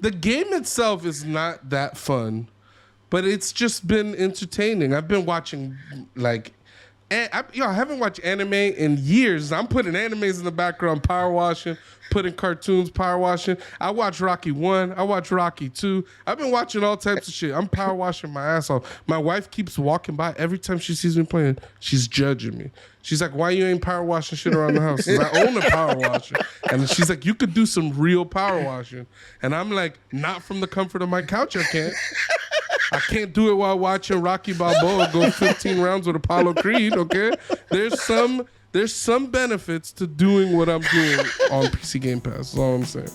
The game itself is not that fun, but it's just been entertaining. I've been watching I haven't watched anime in years. I'm putting animes in the background, power washing, putting cartoons, power washing. I watch Rocky 1. I watch Rocky 2. I've been watching all types of shit. I'm power washing my ass off. My wife keeps walking by. Every time she sees me playing, she's judging me. She's like, why you ain't power washing shit around the house? 'Cause I own a power washer. And she's like, you could do some real power washing. And I'm like, not from the comfort of my couch, I can't. I can't do it while watching Rocky Balboa go 15 rounds with Apollo Creed, okay? There's some benefits to doing what I'm doing on PC Game Pass. That's all I'm saying.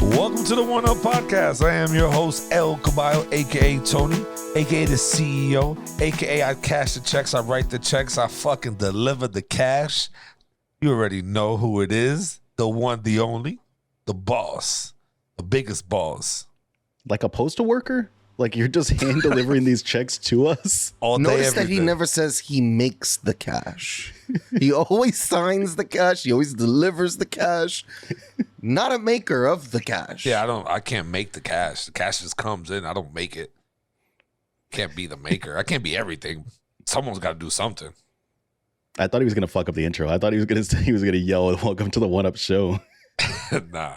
Welcome to the One Up Podcast. I am your host, El Caballo, a.k.a. Tony, a.k.a. the CEO, a.k.a. I cash the checks, I write the checks, I fucking deliver the cash. You already know who it is. The one, the only, the boss, the biggest boss. Like a postal worker? Like you're just hand delivering these checks to us? All day, Notice that every he day. never says he makes the cash. He always signs the cash. He always delivers the cash. Not a maker of the cash. Yeah, I can't make the cash. The cash just comes in. I don't make it. Can't be the maker. I can't be everything. Someone's got to do something. I thought he was going to fuck up the intro. I thought he was going to yell, welcome to the One Up Show. Nah.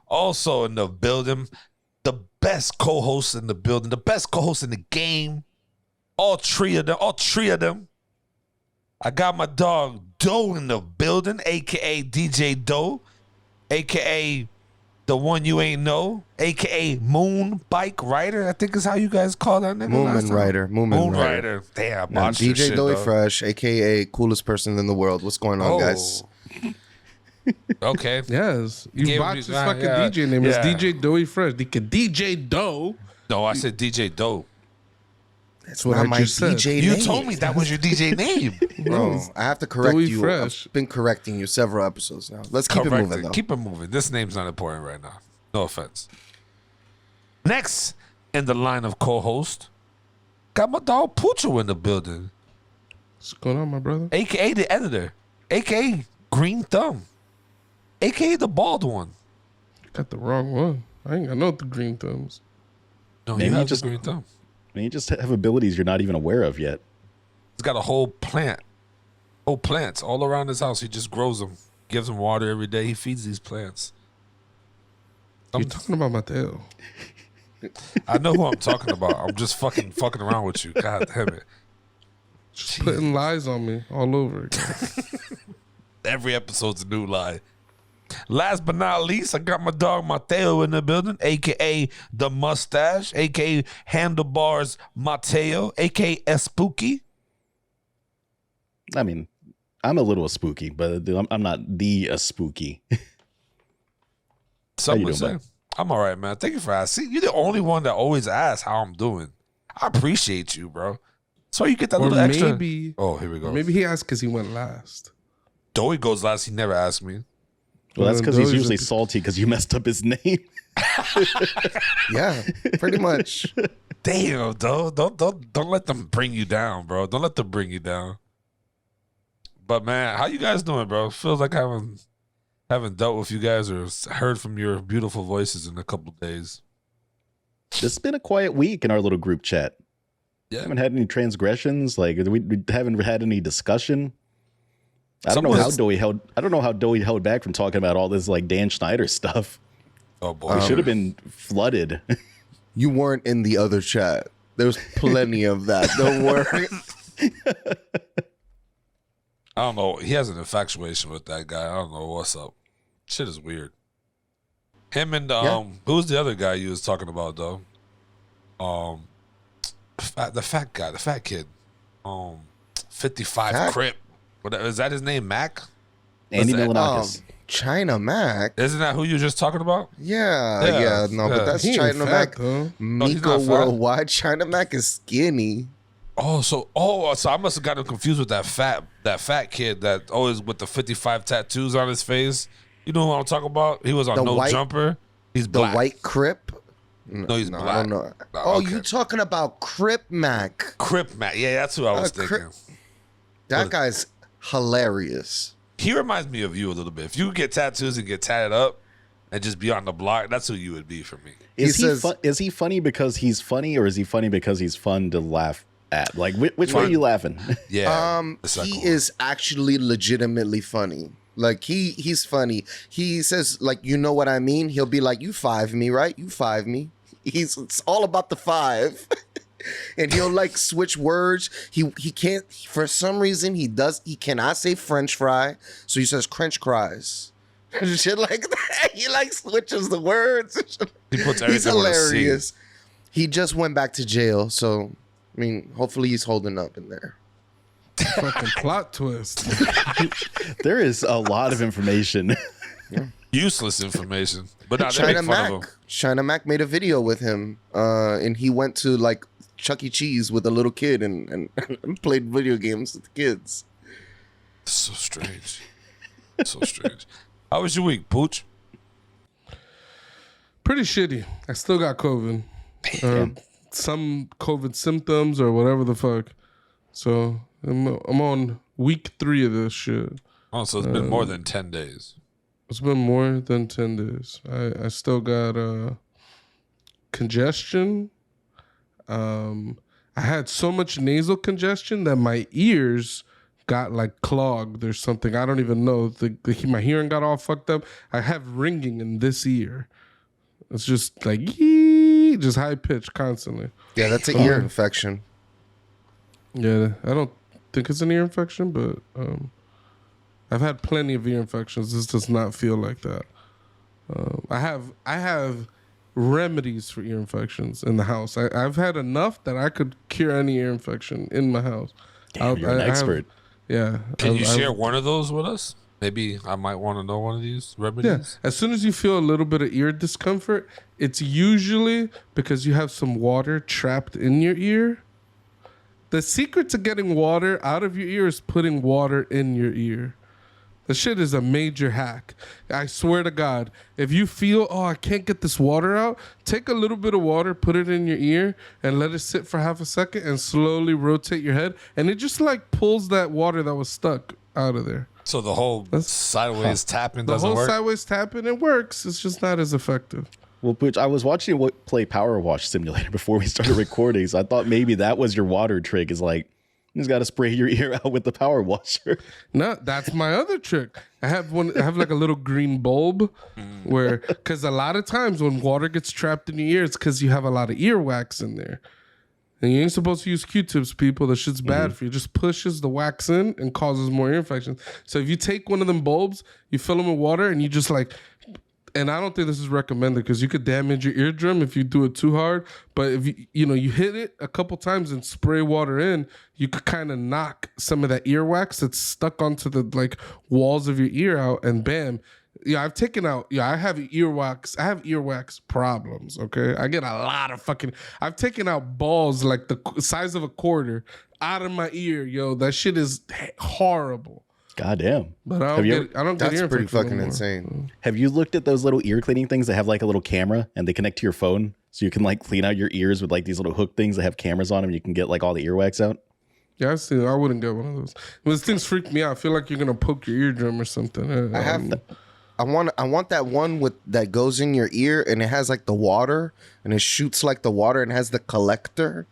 Also in the building, the best co-host in the building, the best co-host in the game. All three of them. I got my dog Doe in the building, a.k.a. DJ Doe, a.k.a. the one you ain't know, a.k.a. Moon Bike Rider. I think is how you guys call that nigga. Moomin Rider. Moon Rider. Damn, Now, botched your DJ shit, Doey dog. Fresh, a.k.a. coolest person in the world. What's going on, guys? Okay. Yes. You Gave botched me- his fucking yeah, DJ name. yeah. It's DJ Doey Fresh. DJ Doe. No, I said DJ Doe. That's what not I my just said. DJ You name. told me that was your DJ name. Bro, I have to correct Doey you. Fresh. I've been correcting you several episodes now. Let's keep it moving, though. Keep it moving. This name's not important right now. No offense. Next in the line of co-host, got my dog Pucho in the building, What's going on, my brother? a.k.a. the editor, a.k.a. Green Thumb, a.k.a. the bald one. Got the wrong one. I ain't got no green thumbs. No, Maybe you you have just- the Green Thumb. I mean, you just have abilities you're not even aware of yet. He's got a whole plants all around his house. He just grows them, gives them water every day. He feeds these plants. You're talking about Mateo. I know who I'm talking about. I'm just fucking around with you. God damn it. Just putting lies on me all over again. Every episode's a new lie. Last but not least, I got my dog Mateo in the building, a.k.a. the mustache, a.k.a. handlebars Mateo, a.k.a. Spooky. I mean, I'm a little spooky, but I'm not the spooky. Someone doing, say, bud? I'm all right, man. Thank you for asking. You're the only one that always asks how I'm doing. I appreciate you, bro. So you get that Or little extra. maybe, Oh, here we go. maybe he asked because he went last. Doey goes last. He never asked me. Well, that's because he's Doey's usually a- salty because you messed up his name. Yeah, pretty much. Damn, though. Don't let them bring you down, bro. Don't let them bring you down. But man, how you guys doing, bro? Feels like I haven't dealt with you guys or heard from your beautiful voices in a couple of days. It's been a quiet week in our little group chat. Yeah. Haven't had any transgressions. Like we haven't had any discussion. I don't know how Doey held back from talking about all this like Dan Schneider stuff. Oh boy. We should have been flooded. You weren't in the other chat. There's plenty of that. Don't worry. I don't know. He has an infatuation with that guy. I don't know what's up. Shit is weird. Him and who's the other guy you was talking about though? The fat guy, the fat kid. 55 Fat? Crip. What is that his name? Mac? Andy What's that? Milonakis. China Mac. Isn't that who you were just talking about? Yeah, no, but that's He ain't China fat, Mac. though. he's Miko not fat. Worldwide. China Mac is skinny. So I must have gotten confused with that fat kid that always with the 55 tattoos on his face. You know who I'm talking about? He was on The No white- Jumper. He's The black. white Crip. No, he's No, black. I don't know. Oh, okay. You talking about Crip Mac? Crip Mac. Yeah, that's who I was thinking. That guy's hilarious. He reminds me of you a little bit. If you get tattoos and get tatted up and just be on the block, that's who you would be for me. Is he funny because he's funny, or is he funny because he's fun to laugh at? Like, which way are you laughing? Yeah. He is actually legitimately funny. Like he's funny. He says, like, you know what I mean? He'll be like, you 5 me, right? You 5 me. It's all about the 5. And he'll like switch words. He can't, for some reason he cannot say French fry, so he says French cries. Shit like that. He like switches the words. He puts everything. He's hilarious. He just went back to jail, so I mean, hopefully he's holding up in there. Fucking plot twist. There is a lot of information. Useless information. But nah, they make fun of him. China Mac made a video with him, and he went to like Chuck E. Cheese with a little kid and played video games with the kids. So strange. So strange. How was your week, Pooch? Pretty shitty. I still got COVID. Some COVID symptoms or whatever the fuck. So I'm on week 3 of this shit. Oh, so it's been more than 10 days. It's been more than 10 days. I still got congestion. I had so much nasal congestion that my ears got like clogged or something. I don't even know. My hearing got all fucked up. I have ringing in this ear. It's just like just high pitch constantly. Yeah, that's an ear infection. Yeah, I don't think it's an ear infection, but I've had plenty of ear infections. This does not feel like that. I have remedies for ear infections in the house. I've had enough that I could cure any ear infection in my house. Damn, you're an expert. Can you share one of those with us? Maybe I might want to know one of these remedies. Yeah. As soon as you feel a little bit of ear discomfort, it's usually because you have some water trapped in your ear. The secret to getting water out of your ear is putting water in your ear. The shit is a major hack. I swear to God, if you feel, I can't get this water out, take a little bit of water, put it in your ear, and let it sit for half a second, and slowly rotate your head, and it just like pulls that water that was stuck out of there. So the whole sideways tapping The doesn't whole work? sideways tapping, it works. It's just not as effective. Well, Pooch, I was watching you play PowerWash Simulator before we started recording, so I thought maybe that was your water trick. Is like, you just got to spray your ear out with the power washer. No, that's my other trick. I have like a little green bulb because a lot of times when water gets trapped in your ear, it's because you have a lot of earwax in there. And you ain't supposed to use Q-tips, people. That shit's bad for you. It just pushes the wax in and causes more ear infections. So if you take one of them bulbs, you fill them with water, and you just like... And I don't think this is recommended because you could damage your eardrum if you do it too hard. But if you hit it a couple times and spray water in, you could kind of knock some of that earwax that's stuck onto the like walls of your ear out, and bam. Yeah, I've taken out. Yeah, I have earwax. I have earwax problems. Okay, I get a lot of fucking. I've taken out balls like the size of a quarter out of my ear. Yo, that shit is horrible. Goddamn. But I don't get That's ear pretty infection fucking anymore. insane. Have you looked at those little ear cleaning things that have like a little camera and they connect to your phone, so you can like clean out your ears with like these little hook things that have cameras on them, and you can get like all the earwax out? Yeah, I see. I wouldn't get one of those. Those things freak me out. I feel like you're gonna poke your eardrum or something. I want that one that goes in your ear and it has like the water and it shoots like the water and has the collector.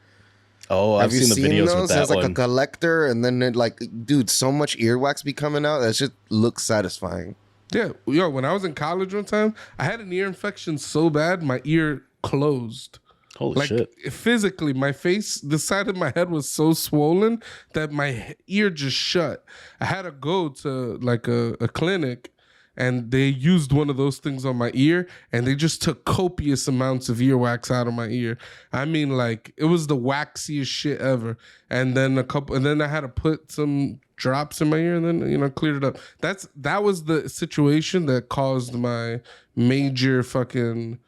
Oh, I've seen the videos those? with that It has like one. a collector, and then it like, dude, so much earwax be coming out. That shit looks satisfying. Yeah, yo, when I was in college one time, I had an ear infection so bad my ear closed. Holy shit. Physically, my face, the side of my head was so swollen that my ear just shut. I had to go to like a clinic, and they used one of those things on my ear, and they just took copious amounts of earwax out of my ear. I mean, like, it was the waxiest shit ever. And then I had to put some drops in my ear, and then cleared it up. That was the situation that caused my major fucking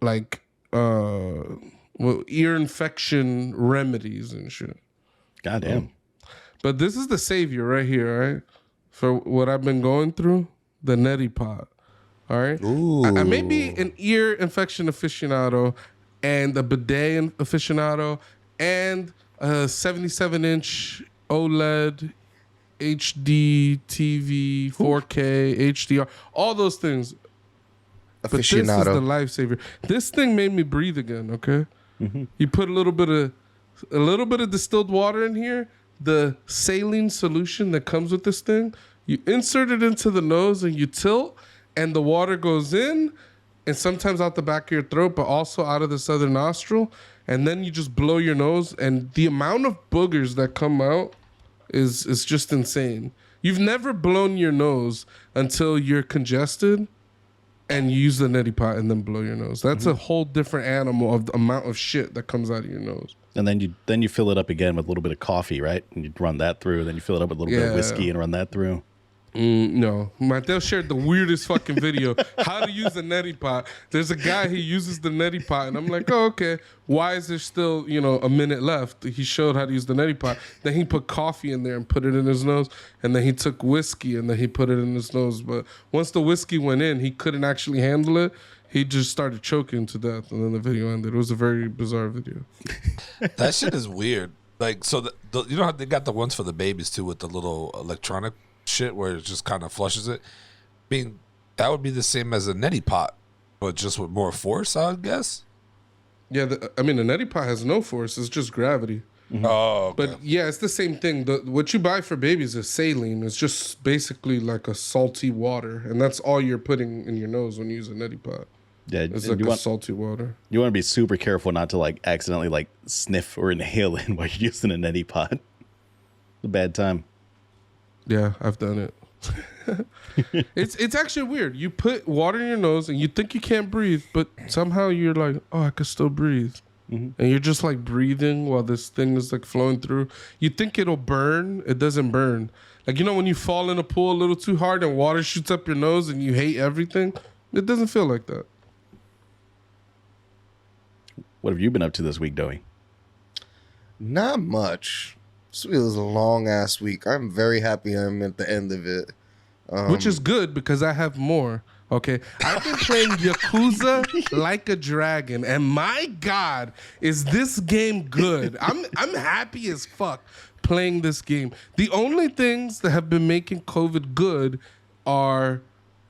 like ear infection remedies and shit. Goddamn. But this is the savior right here, right? For what I've been going through, the neti pot. All right. Ooh. I may be an ear infection aficionado and a bidet aficionado and a 77-inch OLED HD TV 4K HDR, all those things. But this is the lifesaver. This thing made me breathe again. Okay. You put a little bit of distilled water in here. The saline solution that comes with this thing, you insert it into the nose and you tilt, and the water goes in, and sometimes out the back of your throat, but also out of this other nostril, and then you just blow your nose, and the amount of boogers that come out is just insane. You've never blown your nose until you're congested and you use the neti pot and then blow your nose. That's a whole different animal of the amount of shit that comes out of your nose. And then you fill it up again with a little bit of coffee, right? And you run that through. Then you fill it up with a little bit of whiskey and run that through. No. Mateo shared the weirdest fucking video. How to use a neti pot. There's a guy, he uses the neti pot, and I'm like, oh, okay. Why is there still, a minute left? He showed how to use the neti pot. Then he put coffee in there and put it in his nose. And then he took whiskey and then he put it in his nose. But once the whiskey went in, he couldn't actually handle it. He just started choking to death, and then the video ended. It was a very bizarre video. That shit is weird. Like, so you know how they got the ones for the babies too with the little electronic shit where it just kind of flushes it. I mean, that would be the same as a neti pot, but just with more force, I would guess. Yeah, the neti pot has no force. It's just gravity. Oh, okay. But yeah, it's the same thing. What you buy for babies is saline. It's just basically like a salty water, and that's all you're putting in your nose when you use a neti pot. Yeah, it's like salty water. You want to be super careful not to accidentally sniff or inhale in while you're using a neti pot. It's a bad time. Yeah, I've done it. It's actually weird. You put water in your nose and you think you can't breathe, but somehow you're like, oh, I could still breathe. And you're just breathing while this thing is flowing through. You think it'll burn. It doesn't burn. When you fall in a pool a little too hard and water shoots up your nose and you hate everything, it doesn't feel like that. What have you been up to this week, Doey? Not much. This was a long ass week. I'm very happy I'm at the end of it. Which is good because I have more. Okay, I've been playing Yakuza Like a Dragon, and my God, is this game good? I'm happy as fuck playing this game. The only things that have been making COVID good are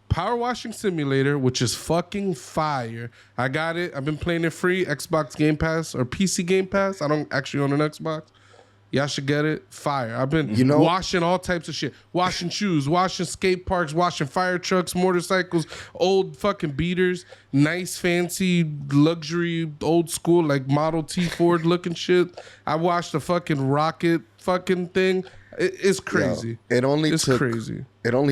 PowerWash Simulator, which is fucking fire. I got it. I've been playing it free, Xbox Game Pass or PC Game Pass. I don't actually own an Xbox. Y'all should get it. Fire. I've been washing all types of shit. Washing shoes, washing skate parks, washing fire trucks, motorcycles, old fucking beaters, nice, fancy, luxury, old school, Model T Ford looking shit. I washed a fucking rocket fucking thing. It's crazy. It only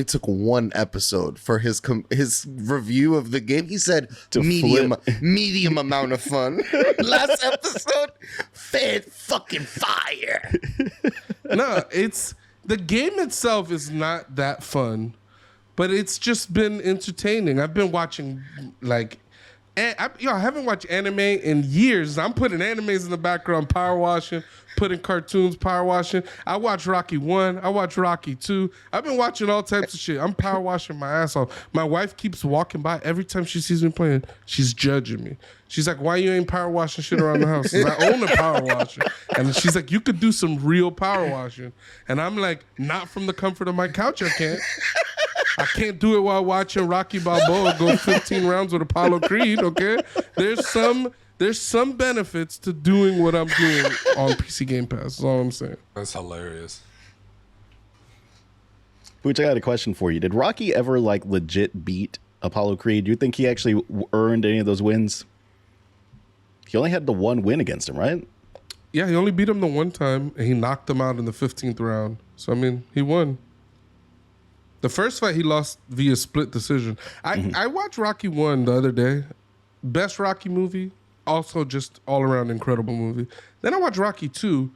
took one episode for his review of the game. He said medium amount of fun. Last episode, fucking fire. No, the game itself is not that fun, but it's just been entertaining. I've been watching I haven't watched anime in years. I'm putting animes in the background, power washing, putting cartoons, power washing. I watch Rocky 1. I watch Rocky 2. I've been watching all types of shit. I'm power washing my ass off. My wife keeps walking by. Every time she sees me playing, she's judging me. She's like, why you ain't power washing shit around the house? 'Cause I own a power washer. And she's like, you could do some real power washing. And I'm like, not from the comfort of my couch, I can't. I can't do it while watching Rocky Balboa go 15 rounds with Apollo Creed, okay? There's some benefits to doing what I'm doing on PC Game Pass. That's all I'm saying. That's hilarious. Pucho, I got a question for you. Did Rocky ever legit beat Apollo Creed? Do you think he actually earned any of those wins? He only had the one win against him, right? Yeah, he only beat him the one time, and he knocked him out in the 15th round. So, he won. The first fight he lost via split decision. I watched Rocky 1 the other day. Best Rocky movie. Also just all around incredible movie. Then I watched Rocky 2.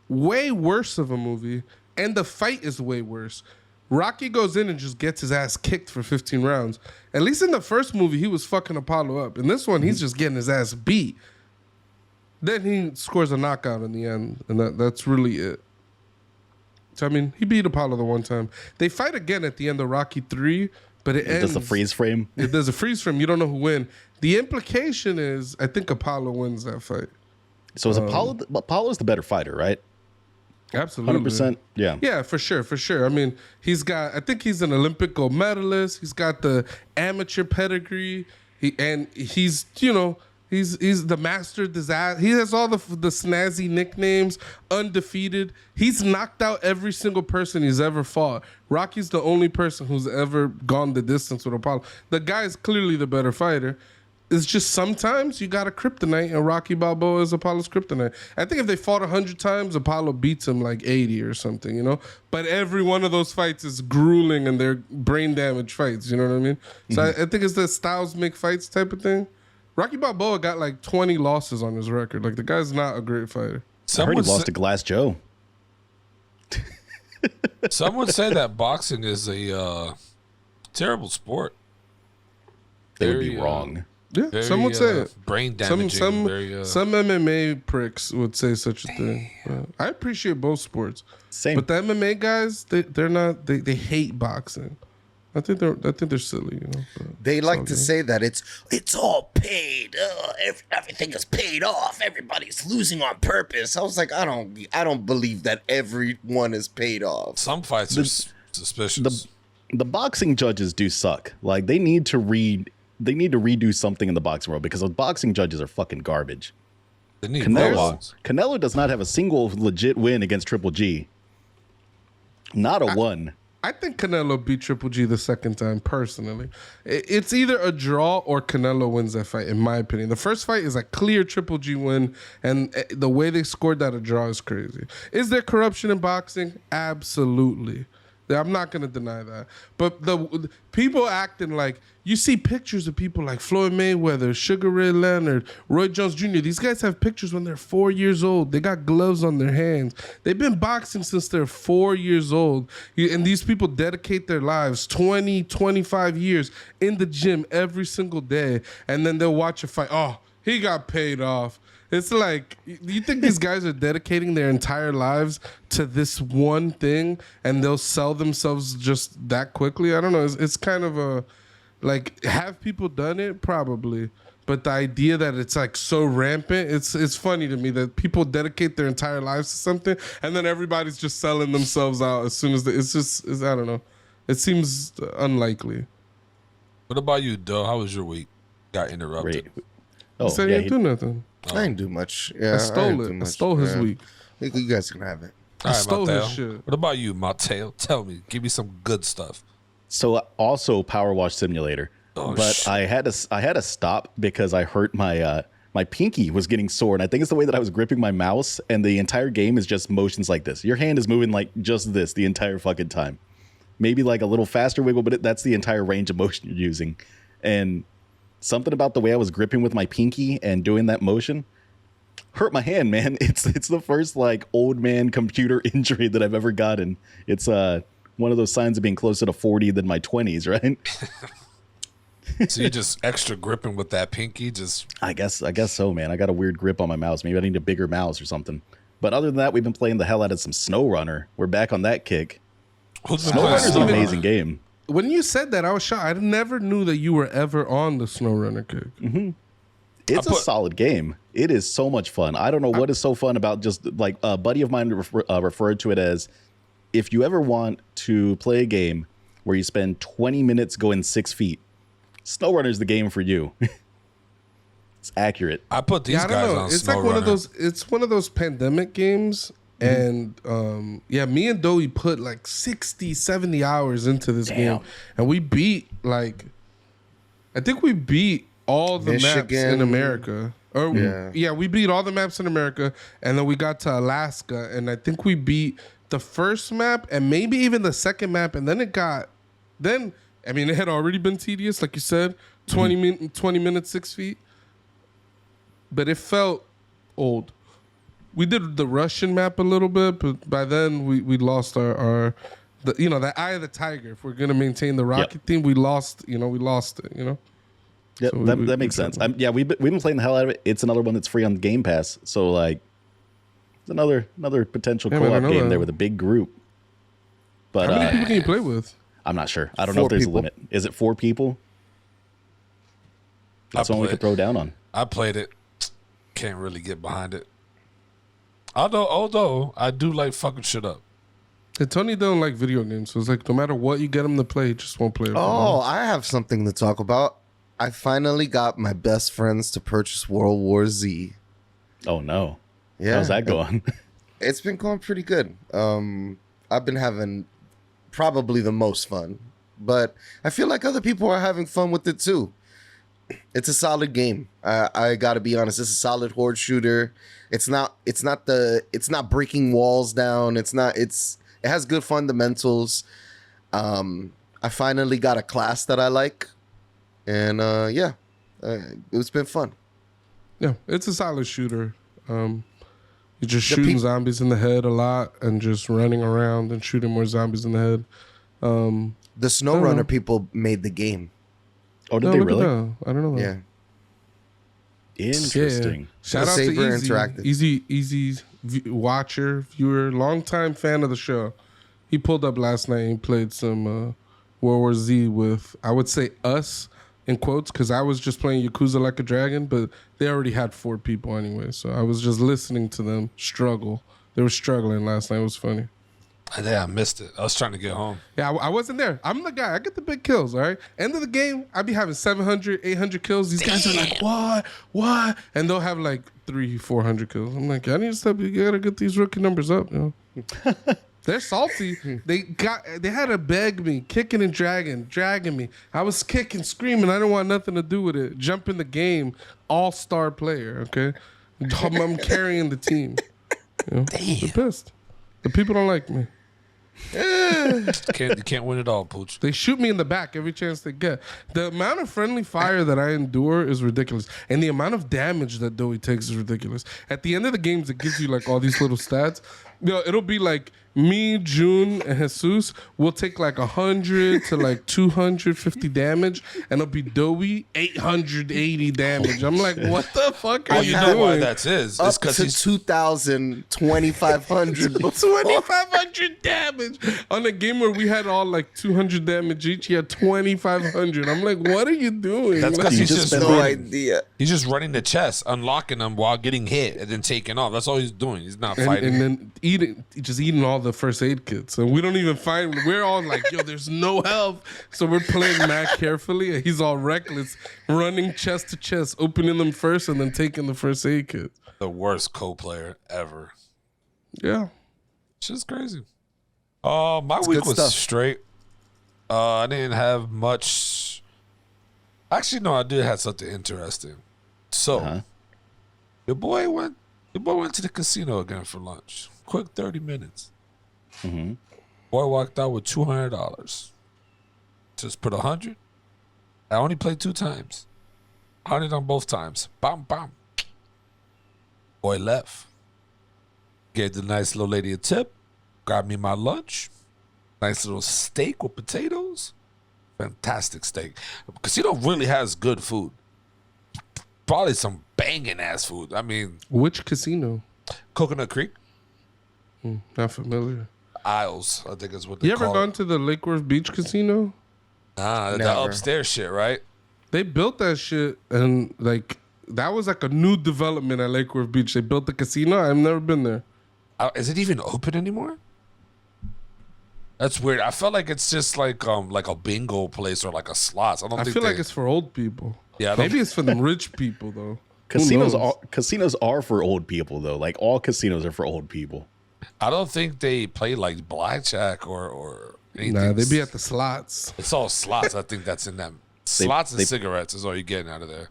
Way worse of a movie. And the fight is way worse. Rocky goes in and just gets his ass kicked for 15 rounds. At least in the first movie, he was fucking Apollo up. In this one, he's just getting his ass beat. Then he scores a knockout in the end. And that's really it. So, he beat Apollo the one time. They fight again at the end of Rocky 3 but it ends. Does the freeze frame? If there's a freeze frame, you don't know who win. The implication is, I think Apollo wins that fight. So is Apollo's the better fighter, right? Absolutely. 100%. Yeah. Yeah, for sure. I mean, I think he's an Olympic gold medalist. He's got the amateur pedigree. He's the master disaster. He has all the snazzy nicknames, undefeated. He's knocked out every single person he's ever fought. Rocky's the only person who's ever gone the distance with Apollo. The guy is clearly the better fighter. It's just sometimes you got a kryptonite, and Rocky Balboa is Apollo's kryptonite. I think if they fought 100 times, Apollo beats him like 80 or something, you know? But every one of those fights is grueling, and they're brain damage fights, you know what I mean? So I think it's the styles make fights type of thing. Rocky Balboa got like 20 losses on his record. Like, the guy's not a great fighter. I heard he lost to Glass Joe. Someone said that boxing is a terrible sport. They would be wrong. Yeah, some would say it. Brain damaging. Some MMA pricks would say such a thing. I appreciate both sports. Same. But the MMA guys, they're not. They hate boxing. I think they're silly. You know. They like to say that it's all paid. Everything is paid off. Everybody's losing on purpose. I was like, I don't believe that everyone is paid off. Some fights are suspicious. The boxing judges do suck. Like, they need to redo something in the boxing world, because the boxing judges are fucking garbage. Canelo does not have a single legit win against Triple G. Not a one. I think Canelo beat Triple G the second time, personally. It's either a draw or Canelo wins that fight, in my opinion. The first fight is a clear Triple G win, and the way they scored that a draw is crazy. Is there corruption in boxing? Absolutely. I'm not going to deny that. But the people acting like, you see pictures of people like Floyd Mayweather, Sugar Ray Leonard, Roy Jones Jr. These guys have pictures when they're 4 years old. They got gloves on their hands. They've been boxing since they're 4 years old. And these people dedicate their lives 20, 25 years in the gym every single day. And then they'll watch a fight. Oh, he got paid off. It's like, you think these guys are dedicating their entire lives to this one thing, and they'll sell themselves just that quickly? I don't know. It's kind of a, like, have people done it? Probably. But the idea that it's like so rampant, it's funny to me that people dedicate their entire lives to something, and then everybody's just selling themselves out as soon as I don't know. It seems unlikely. What about you, Doe? How was your week? Got interrupted. Oh, you didn't do nothing. I didn't do much. Yeah, I stole it. I stole his week. You guys can have it. All right, stole Mateo. his shit. What about you, Mateo? Tell me. Give me some good stuff. So also PowerWash Simulator, but shit. I had to stop because I hurt my my pinky was getting sore, and I think it's the way that I was gripping my mouse, and the entire game is just motions like this. Your hand is moving like just this the entire fucking time. Maybe like a little faster wiggle, but that's the entire range of motion you're using. And something about the way I was gripping with my pinky and doing that motion hurt my hand, man. It's the first like old man computer injury that I've ever gotten. It's one of those signs of being closer to 40 than my 20s, right? So you just extra gripping with that pinky? Just I guess so, man. I got a weird grip on my mouse. Maybe I need a bigger mouse or something. But other than that, we've been playing the hell out of some SnowRunner. We're back on that kick. SnowRunner's an amazing game. When you said that, I was shocked. I never knew that you were ever on the SnowRunner kick. Mm-hmm. It's a solid game. It is so much fun. I don't know what is so fun about just like a buddy of mine referred to it as, if you ever want to play a game where you spend 20 minutes going 6 feet, SnowRunner is the game for you. It's accurate. I put these guys on It's SnowRunner. like one of those. It's one of those pandemic games. And me and Doey put like 60, 70 hours into this game. And we beat I think we beat all the maps in America. We beat all the maps in America. And then we got to Alaska. And I think we beat the first map and maybe even the second map. And then it had already been tedious, like you said, 20 minutes, 6 feet. But it felt old. We did the Russian map a little bit, but by then we lost the eye of the tiger. If we're gonna maintain the rocket theme, we lost it. Yeah, so that makes sense. We've been playing the hell out of it. It's another one that's free on Game Pass, so like, it's another potential co-op game there with a big group. But how many people can you play with? I'm not sure. I don't know 4 if there's people. a limit. Is it 4 people? That's the one we could throw down on. I played it. Can't really get behind it. Although I do like fucking shit up. And Tony don't like video games, so it's like no matter what you get him to play, he just won't play it. Oh, I have something to talk about. I finally got my best friends to purchase World War Z. Oh no. Yeah, How's that going? It's been going pretty good. I've been having probably the most fun, but I feel like other people are having fun with it too. It's a solid game. I gotta be honest. It's a solid horde shooter. It's not breaking walls down. It has good fundamentals. I finally got a class that I like, and it's been fun. Yeah, it's a solid shooter. You're just shooting zombies in the head a lot and just running around and shooting more zombies in the head. The SnowRunner people made the game. Oh, did they really? I don't know that. Yeah. Interesting. Yeah. Shout out Saber to Easy. Interactive. Easy watcher, viewer, longtime fan of the show. He pulled up last night and played some World War Z with, I would say, us, in quotes, because I was just playing Yakuza Like a Dragon, but they already had 4 people anyway, so I was just listening to them struggle. They were struggling last night. It was funny. Yeah, I missed it. I was trying to get home. Yeah, I wasn't there. I'm the guy. I get the big kills, all right? End of the game, I be having 700, 800 kills. These guys are like, what? And they'll have like 300, 400 kills. I'm like, I need to stop. You got to get these rookie numbers up, you know? They're salty. They had to beg me, kicking and dragging me. I was kicking, screaming. I don't want nothing to do with it. Jump in the game, all-star player, okay? I'm carrying the team. You know? They're pissed. The people don't like me. You can't win it all, Pooch. They shoot me in the back every chance they get. The amount of friendly fire that I endure is ridiculous. And the amount of damage that Doey takes is ridiculous. At the end of the games, it gives you like all these little stats. You know, it'll be like me, June, and Jesus will take like 100 to like 250 damage, and it'll be Doey 880 damage. I'm like, what the fuck are you know doing? why that is. It's Up because to he's 2,000, 2,500 before. 2,500 damage on a game where we had all like 200 damage each. He had 2,500. I'm like, what are you doing? That's because he's just No running. idea. He's just running the chest, unlocking them while getting hit, and then taking off. That's all he's doing. He's not fighting. And then eating all the first aid kits. And we don't even find, we're all like, yo, there's no health. So we're playing Mac carefully, and he's all reckless, running chest to chest, opening them first and then taking the first aid kit. The worst co-player ever. Yeah. It's just crazy. My week good was stuff. straight. I didn't have much. Actually, no, I did have something interesting. So, your boy went to the casino again for lunch. Quick 30 minutes. Mm-hmm. Boy walked out with $200. Just put 100. I only played 2 times. 100 on both times. Bam, bam. Boy left. Gave the nice little lady a tip. Got me my lunch. Nice little steak with potatoes. Fantastic steak. Casino really has good food. Probably some banging ass food. I mean, Which casino? Coconut Creek. Not familiar. Isles, I think is what they You ever call gone it. to the Lake Worth Beach Casino? The Never. upstairs shit, right? They built that shit, and like that was like a new development at Lake Worth Beach. They built the casino. I've never been there. Is it even open anymore? That's weird. I felt like it's just like a bingo place or like a slots. I I feel like it's for old people. Yeah, I don't- Maybe it's for them rich people though. Casinos knows? casinos are for old people though. Like all casinos are for old people. I don't think they play like blackjack or anything. Nah, they be at the slots. It's all slots. I think that's in them. Slots and cigarettes is all you're getting out of there.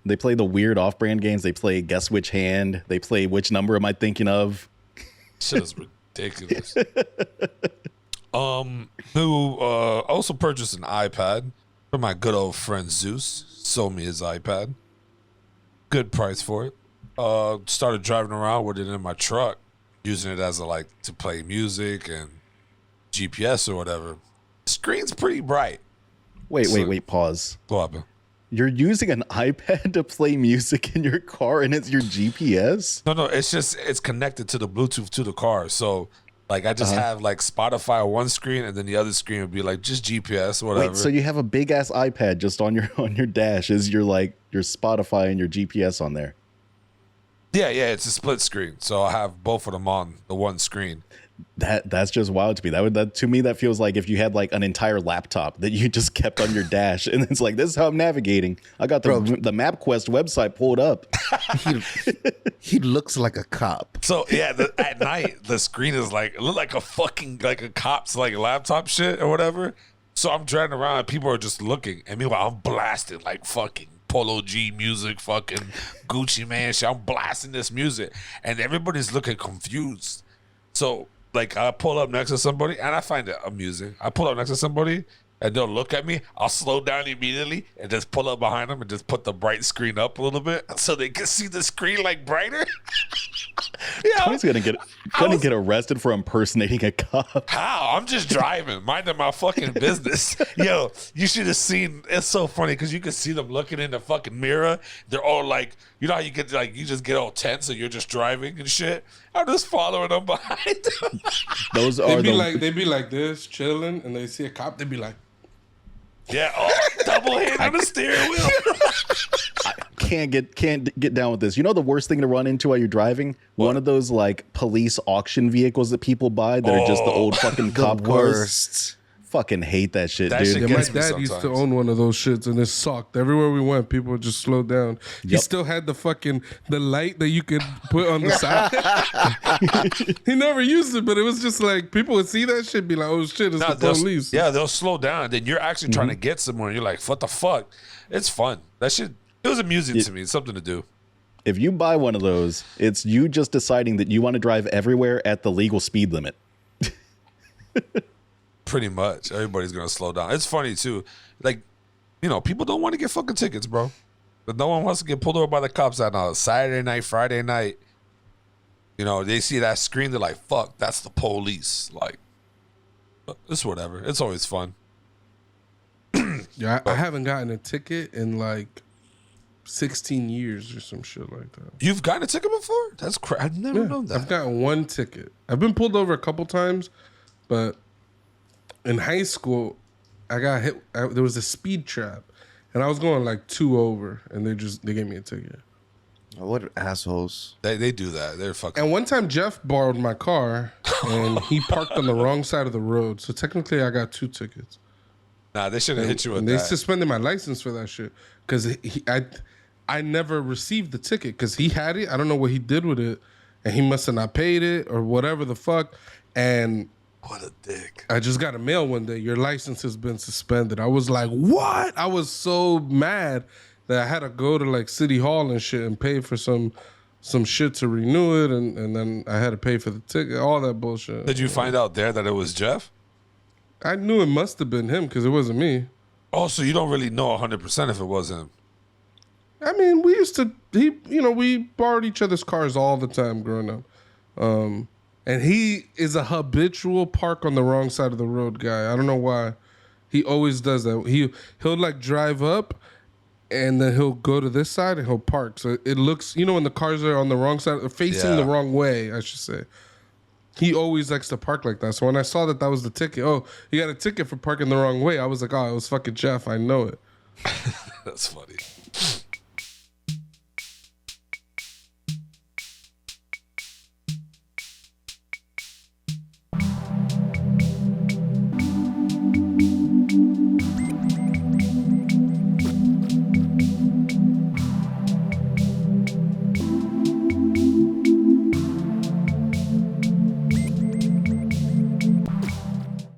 They play the weird off-brand games. They play Guess Which Hand. They play Which Number Am I Thinking Of? Shit is ridiculous. Also purchased an iPad from my good old friend Zeus. Sold me his iPad. Good price for it. Started driving around with it in my truck, using it as to play music and GPS or whatever. Screen's pretty bright. Wait, pause. What happened? You're using an iPad to play music in your car and it's your GPS? No, it's connected to the Bluetooth to the car. So Like I just have like Spotify on one screen, and then the other screen would be like just GPS, whatever. Wait, so you have a big ass iPad just on your dash? Is your Spotify and your GPS on there? Yeah, it's a split screen, so I have both of them on the one screen. That's just wild to me. That to me that feels like if you had like an entire laptop that you just kept on your dash, and it's like, this is how I'm navigating. I got the MapQuest website pulled up. He looks like a cop. So yeah, at night the screen is like, it look like a fucking like a cop's like laptop shit or whatever. So I'm driving around and people are just looking, and meanwhile I'm blasting like fucking Polo G music, fucking Gucci Man shit. I'm blasting this music, and everybody's looking confused. So like I pull up next to somebody, and I find it amusing. I pull up next to somebody, and they'll look at me. I'll slow down immediately and just pull up behind them and just put the bright screen up a little bit so they can see the screen like brighter. Tony's gonna get arrested for impersonating a cop. How? I'm just driving, minding my fucking business. Yo, you should have seen. It's so funny because you can see them looking in the fucking mirror. They're all like, you know how you get like, you just get all tense and you're just driving and shit. I'm just following them behind them. Those are they be like this, chilling, and they see a cop. They be like, yeah, double hand on the steering wheel. Can't get down with this. You know the worst thing to run into while you're driving? What? One of those like police auction vehicles that people buy that are just the old fucking cop cars. Fucking hate that shit, dude. Shit yeah, my gets me dad used to sometimes. own one of those shits, and it sucked. Everywhere we went, people would just slow down. He still had the light that you could put on the side. He never used it, but it was just like people would see that shit, be like, "Oh shit, it's the police." Yeah, they'll slow down. Then you're actually trying to get somewhere. And you're like, "What the fuck?" It's fun. That shit. It was amusing to me. It's something to do. If you buy one of those, it's you just deciding that you want to drive everywhere at the legal speed limit. Pretty much. Everybody's going to slow down. It's funny, too. Like, you know, people don't want to get fucking tickets, bro. But no one wants to get pulled over by the cops on a Saturday night, Friday night. You know, they see that screen, they're like, fuck, that's the police. Like, it's whatever. It's always fun. Yeah, I haven't gotten a ticket in like 16 years or some shit like that. You've gotten a ticket before? That's crazy. I've never known that. I've gotten one ticket. I've been pulled over a couple times, but in high school, I got hit. There was a speed trap, and I was going like 2 over, and they gave me a ticket. What assholes. They do that. They're fucking. And one time Jeff borrowed my car, and he parked on the wrong side of the road. So technically, I got 2 tickets. Nah, they shouldn't hit you with and that. they suspended my license for that shit because I never received the ticket because he had it. I don't know what he did with it, and he must have not paid it or whatever the fuck. And what a dick. I just got a mail one day. Your license has been suspended. I was like, what? I was so mad that I had to go to like City Hall and shit and pay for some shit to renew it, and then I had to pay for the ticket, all that bullshit. Did you find out there that it was Jeff? I knew it must have been him because it wasn't me. Oh, so you don't really know 100% if it was him. I mean, we borrowed each other's cars all the time growing up. And he is a habitual park on the wrong side of the road guy. I don't know why. He always does that. He'll like drive up and then he'll go to this side and he'll park. So it looks, when the cars are on the wrong side, facing the wrong way, I should say. He always likes to park like that. So when I saw that was the ticket, you got a ticket for parking the wrong way, I was like, oh, it was fucking Jeff. I know it. That's funny.